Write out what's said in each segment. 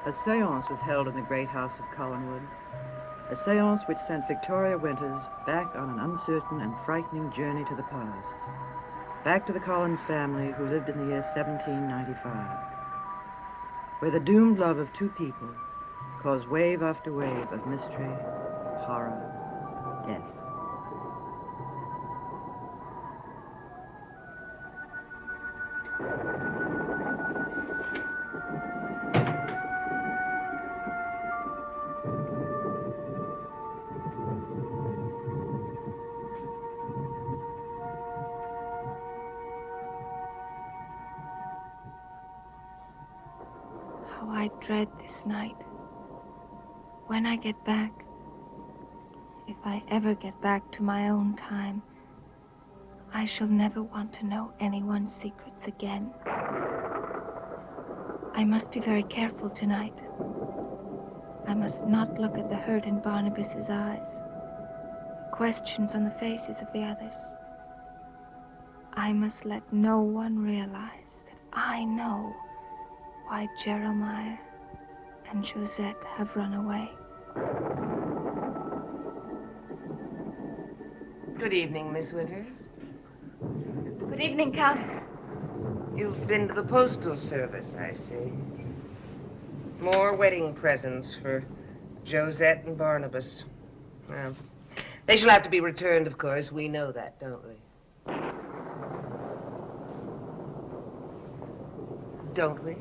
A seance was held in the great house of Collinwood, a seance which sent Victoria Winters back on an uncertain and frightening journey to the past, back to the Collins family who lived in the year 1795, where the doomed love of two people caused wave after wave of mystery, horror, death. How I dread this night. When I get back, if I ever get back to my own time, I shall never want to know anyone's secrets again. I must be very careful tonight. I must not look at the hurt in Barnabas's eyes, the questions on the faces of the others. I must let no one realize that I know why Jeremiah and Josette have run away. Good evening, Miss Winters. Good evening, Countess. You've been to the postal service, I see. More wedding presents for Josette and Barnabas. Well, they shall have to be returned, of course. We know that, don't we? Don't we?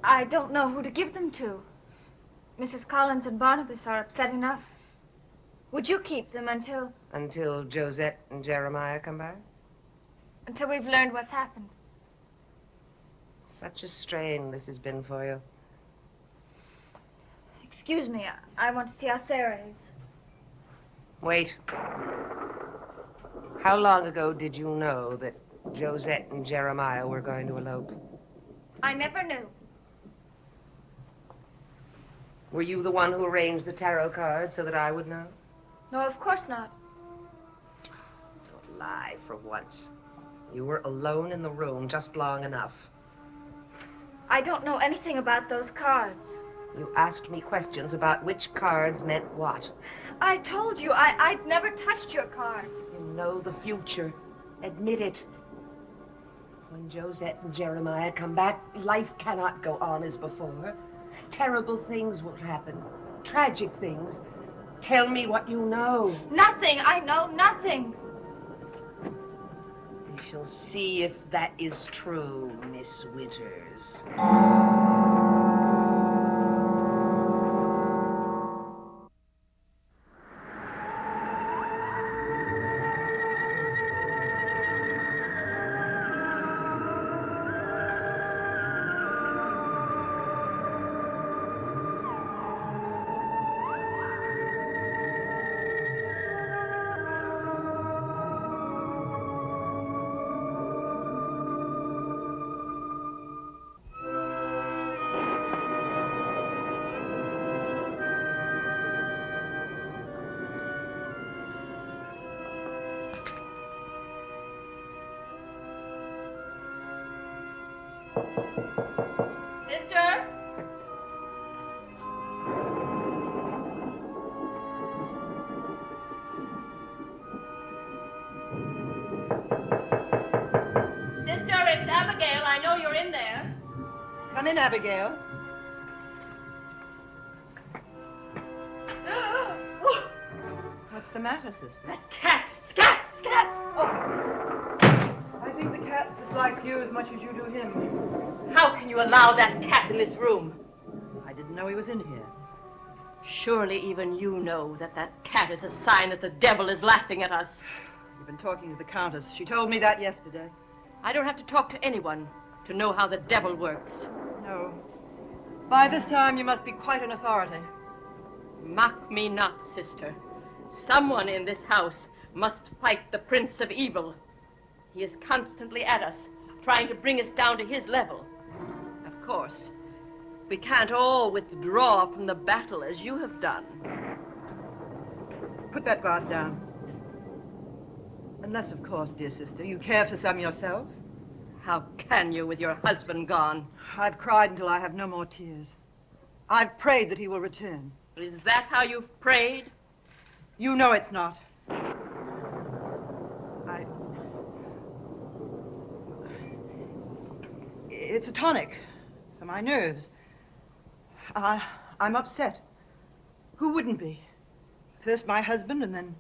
I don't know who to give them to. Mrs. Collins and Barnabas are upset enough. Would you keep them until... Until Josette and Jeremiah come back? Until we've learned what's happened. Such a strain this has been for you. Excuse me, I want to see how Sarah is. Wait. How long ago did you know that Josette and Jeremiah were going to elope? I never knew. Were you the one who arranged the tarot cards so that I would know? No, of course not. Don't lie for once. You were alone in the room just long enough. I don't know anything about those cards. You asked me questions about which cards meant what. I told you, I'd never touched your cards. You know the future. Admit it. When Josette and Jeremiah come back, life cannot go on as before. Terrible things will happen. Tragic things. Tell me what you know. Nothing. I know nothing. We shall see if that is true, Miss Winters. Sister? Sister, it's Abigail. I know you're in there. Come in, Abigail. What's the matter, sister? That cat! Scat! Scat! Oh, I think the cat dislikes you as much as you do him. How can you allow that cat in this room? I didn't know he was in here. Surely even you know that that cat is a sign that the devil is laughing at us. You've been talking to the Countess. She told me that yesterday. I don't have to talk to anyone to know how the devil works. No. By this time, you must be quite an authority. Mock me not, sister. Someone in this house must fight the Prince of Evil. He is constantly at us, trying to bring us down to his level. Of course, we can't all withdraw from the battle as you have done. Put that glass down. Unless, of course, dear sister, you care for some yourself. How can you with your husband gone? I've cried until I have no more tears. I've prayed that he will return. Is that how you've prayed? You know it's not. It's a tonic for my nerves. I'm upset. Who wouldn't be? First my husband, and then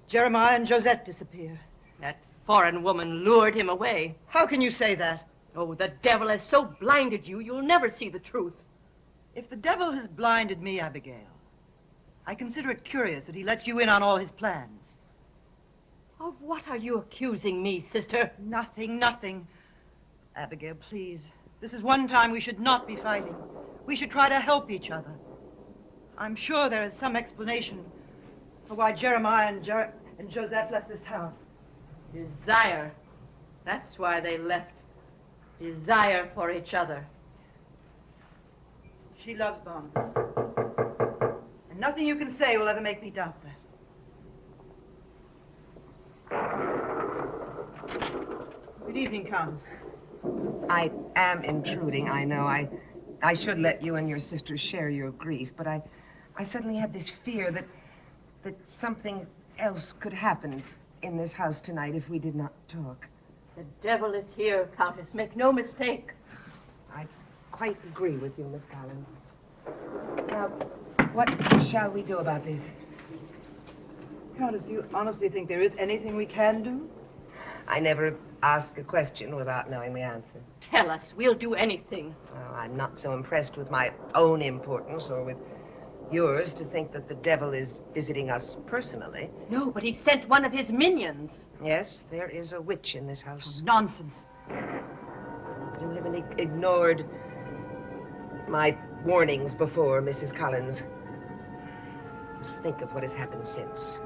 Jeremiah and Josette disappear. That foreign woman lured him away. How can you say that? Oh, the devil has so blinded you, you'll never see the truth. If the devil has blinded me, Abigail, I consider it curious that he lets you in on all his plans. Of what are you accusing me, sister? Nothing, nothing. Abigail, please. This is one time we should not be fighting. We should try to help each other. I'm sure there is some explanation for why Jeremiah and Joseph left this house. Desire. That's why they left. Desire for each other. She loves Barnabas. And nothing you can say will ever make me doubt that. Good evening, Countess. I am intruding, I know. I should let you and your sister share your grief, but I suddenly have this fear that something else could happen in this house tonight if we did not talk. The devil is here, Countess. Make no mistake. I quite agree with you, Miss Collins. Now, what shall we do about this? Countess, do you honestly think there is anything we can do? I never ask a question without knowing the answer. Tell us. We'll do anything. Oh, I'm not so impressed with my own importance or with yours to think that the devil is visiting us personally. No, but he sent one of his minions. Yes, there is a witch in this house. Nonsense. You haven't ignored my warnings before, Mrs. Collins. Just think of what has happened since.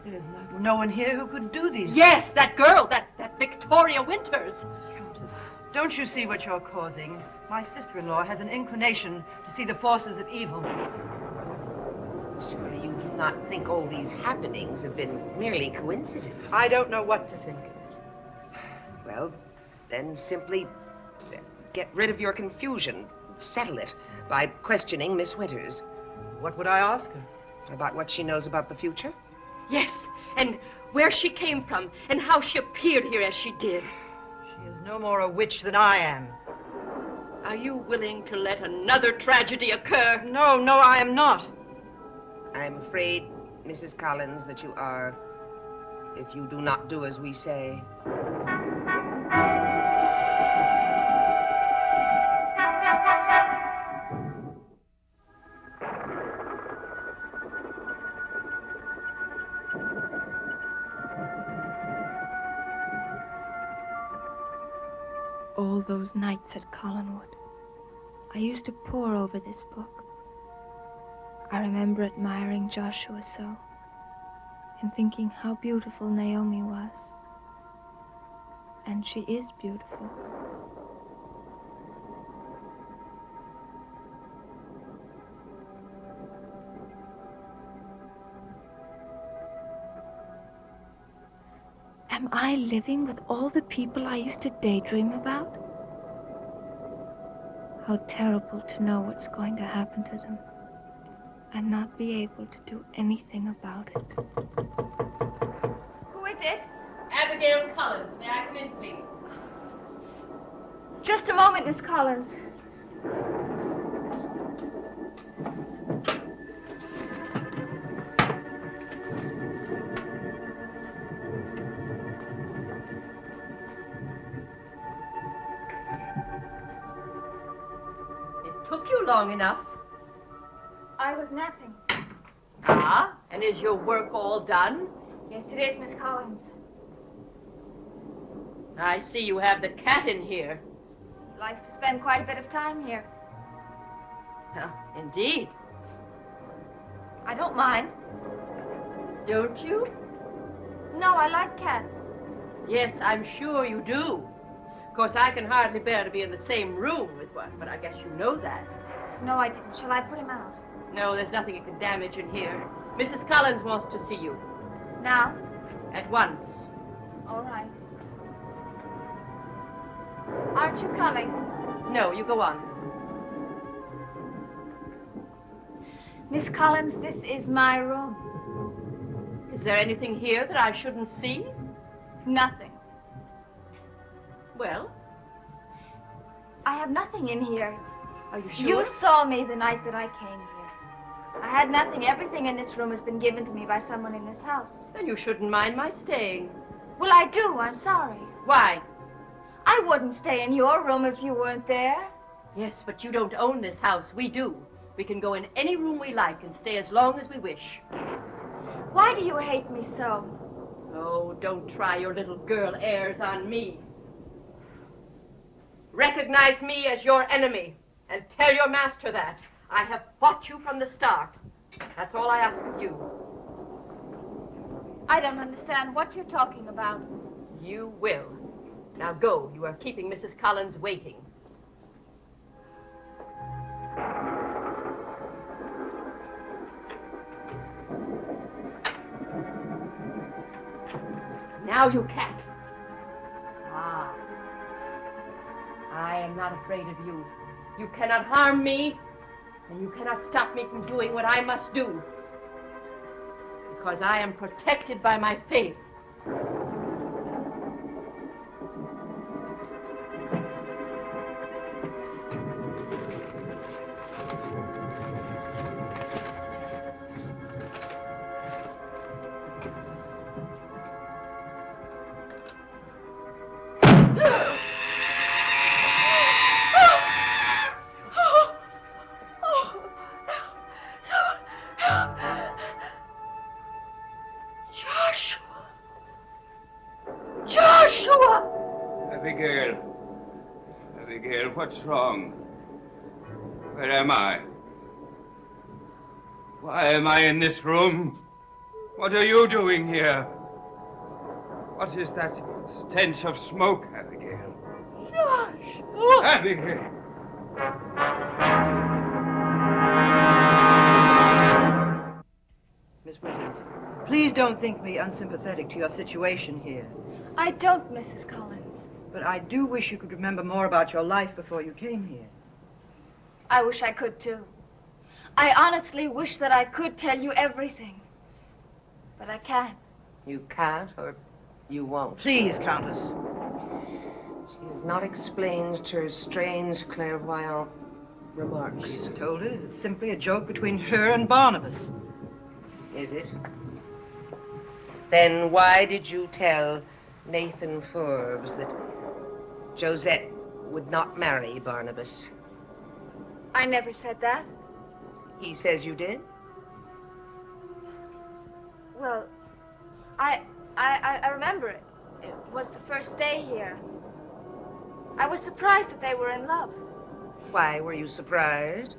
There's no one here who could do these. Yes, that girl, that Victoria Winters. Countess, don't you see what you're causing? My sister-in-law has an inclination to see the forces of evil. Surely you do not think all these happenings have been merely coincidences? I don't know what to think. Well, then simply get rid of your confusion. Settle it by questioning Miss Winters. What would I ask her? About what she knows about the future? Yes, and where she came from, and how she appeared here as she did. She is no more a witch than I am. Are you willing to let another tragedy occur? No, I am not. I'm afraid, Mrs. Collins, that you are, if you do not do as we say. All those nights at Collinwood, I used to pore over this book. I remember admiring Joshua so, and thinking how beautiful Naomi was. And she is beautiful. Am I living with all the people I used to daydream about? How terrible to know what's going to happen to them and not be able to do anything about it. Who is it? Abigail Collins, may I come in, please? Just a moment, Miss Collins. It took you long enough. I was napping. Ah, and is your work all done? Yes, it is, Miss Collins. I see you have the cat in here. He likes to spend quite a bit of time here. Indeed. I don't mind. Don't you? No, I like cats. Yes, I'm sure you do. Of course, I can hardly bear to be in the same room with one, but I guess you know that. No, I didn't. Shall I put him out? No, there's nothing you can damage in here. Mrs. Collins wants to see you. Now? At once. All right. Aren't you coming? No, you go on. Miss Collins, this is my room. Is there anything here that I shouldn't see? Nothing. Well, I have nothing in here. are you sure? You saw me the night that I came here. I had nothing. Everything in this room has been given to me by someone in this house. Then you shouldn't mind my staying. Well, I do. I'm sorry. Why? I wouldn't stay in your room if you weren't there. Yes, but you don't own this house. We do. We can go in any room we like and stay as long as we wish. Why do you hate me so? Oh, don't try your little girl airs on me. Recognize me as your enemy and tell your master that. I have fought you from the start. That's all I ask of you. I don't understand what you're talking about. You will. Now go. You are keeping Mrs. Collins waiting. Now, you cat. Ah. I am not afraid of you. You cannot harm me, and you cannot stop me from doing what I must do. Because I am protected by my faith. Abigail, what's wrong? Where am I? Why am I in this room? What are you doing here? What is that stench of smoke, Abigail? Josh! Abigail! Miss Winters, please don't think me unsympathetic to your situation here. I don't, Mrs. Collins. But I do wish you could remember more about your life before you came here. I wish I could, too. I honestly wish that I could tell you everything. But I can't. You can't, or you won't. Please, Countess. She has not explained her strange clairvoyant remarks. She's told it it's simply a joke between her and Barnabas. Is it? Then why did you tell Nathan Forbes that Josette would not marry Barnabas? I never said that. He says you did? Well, I remember it. It was the first day here. I was surprised that they were in love. Why were you surprised?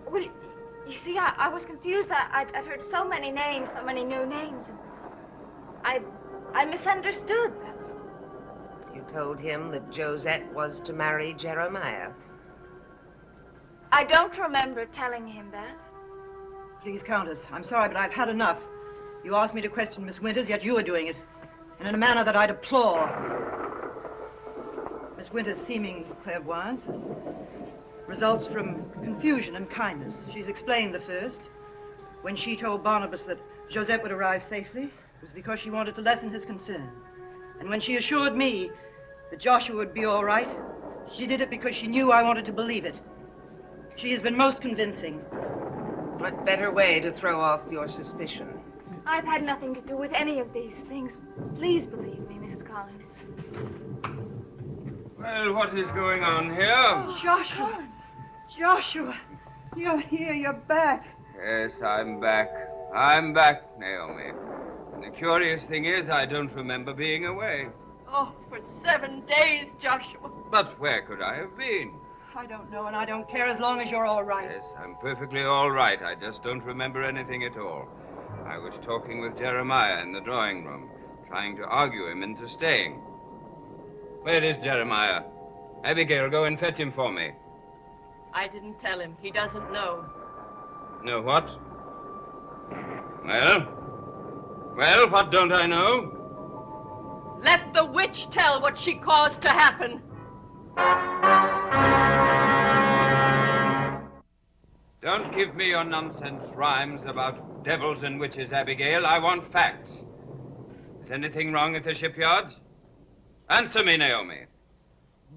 Well, you see, I was confused. I'd heard so many names, so many new names, and I misunderstood, that's all. You told him that Josette was to marry Jeremiah. I don't remember telling him that. Please, Countess, I'm sorry, but I've had enough. You asked me to question Miss Winters, yet you are doing it. And in a manner that I deplore. Miss Winters' seeming clairvoyance results from confusion and kindness. She's explained the first. When she told Barnabas that Josette would arrive safely, it was because she wanted to lessen his concern. And when she assured me that Joshua would be all right, she did it because she knew I wanted to believe it. She has been most convincing. What better way to throw off your suspicion? I've had nothing to do with any of these things. Please believe me, Mrs. Collins. Well, what is going on here? Joshua! Joshua! You're here, you're back. Yes, I'm back. I'm back, Naomi. And the curious thing is, I don't remember being away. Oh, for 7 days, Joshua. But where could I have been? I don't know, and I don't care as long as you're all right. Yes, I'm perfectly all right. I just don't remember anything at all. I was talking with Jeremiah in the drawing room, trying to argue him into staying. Where is Jeremiah? Abigail, go and fetch him for me. I didn't tell him. He doesn't know. Know what? Well, what don't I know? Let the witch tell what she caused to happen. Don't give me your nonsense rhymes about devils and witches, Abigail. I want facts. Is anything wrong at the shipyards? Answer me, Naomi.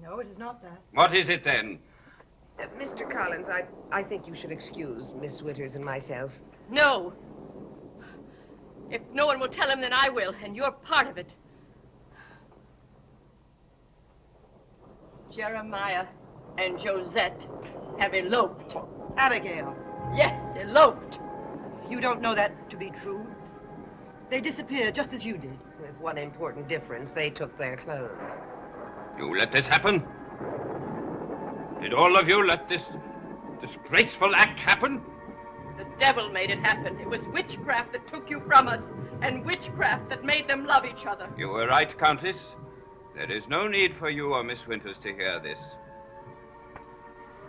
No, it is not that. What is it then? Mr. Collins, I think you should excuse Miss Winters and myself. No. If no one will tell him, then I will, and you're part of it. Jeremiah and Josette have eloped. Abigail, Yes, eloped. you don't know that to be true. They disappeared just as you did. With one important difference, they took their clothes. You let this happen? Did all of you let this disgraceful act happen? The devil made it happen. It was witchcraft that took you from us, and witchcraft that made them love each other. You were right, Countess. There is no need for you or Miss Winters to hear this.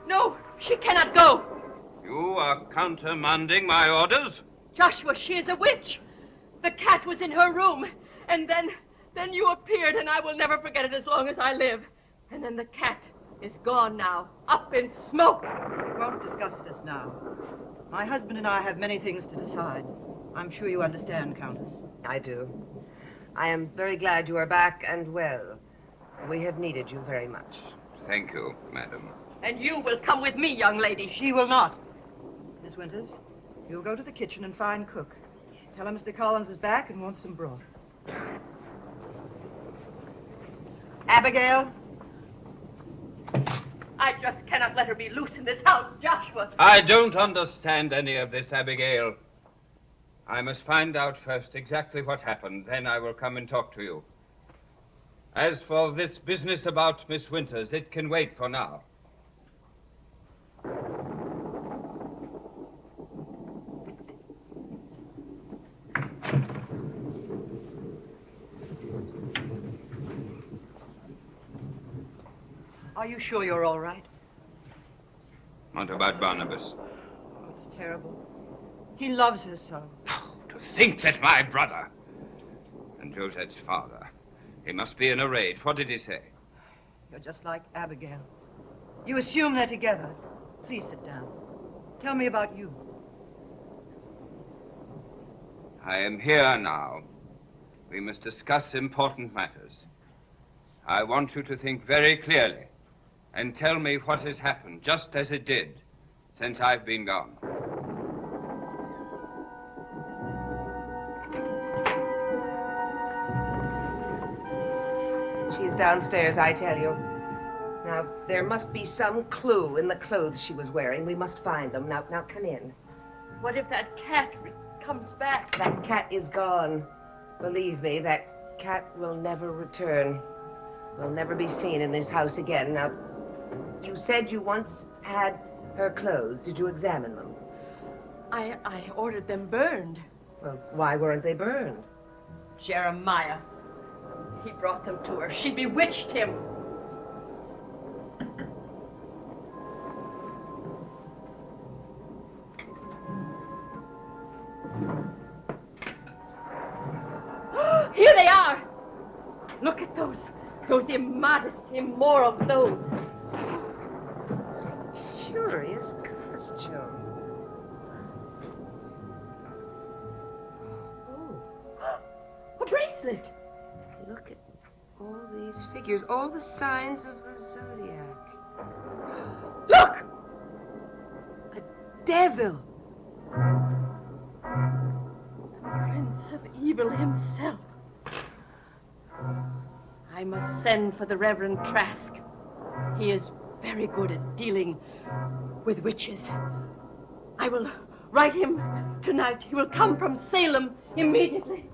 No, she cannot go. You are countermanding my orders? Joshua, she is a witch. The cat was in her room, and then you appeared, and I will never forget it as long as I live. And then the cat is gone now, up in smoke. We won't discuss this now. My husband and I have many things to decide. I'm sure you understand, Countess. I do. I am very glad you are back and well. We have needed you very much. Thank you, madam. And you will come with me, young lady. She will not. Miss Winters, you'll go to the kitchen and find cook. Tell her Mr. Collins is back and wants some broth. Abigail? I just cannot let her be loose in this house, Joshua. I don't understand any of this, Abigail. I must find out first exactly what happened. Then I will come and talk to you. As for this business about Miss Winters, it can wait for now. Are you sure you're all right? What about Barnabas? Oh, it's terrible. He loves her so. To think that my brother and Josette's father, he must be in a rage. What did he say? You're just like Abigail. You assume they're together. Please sit down. Tell me about you. I am here now. We must discuss important matters. I want you to think very clearly and tell me what has happened, just as it did, since I've been gone. She is downstairs, I tell you. Now, there must be some clue in the clothes she was wearing. We must find them. Now come in. What if that cat comes back? That cat is gone. Believe me, that cat will never return. Will never be seen in this house again. Now, you said you once had her clothes. Did you examine them? I ordered them burned. Well, why weren't they burned? Jeremiah. He brought them to her. She bewitched him. Here they are. Look at those immodest, immoral clothes. Curious costume. Oh, A bracelet. look at all these figures, all the signs of the zodiac. Look! A devil. The Prince of Evil himself. I must send for the Reverend Trask. He is very good at dealing with witches. I will write him tonight. He will come from Salem immediately.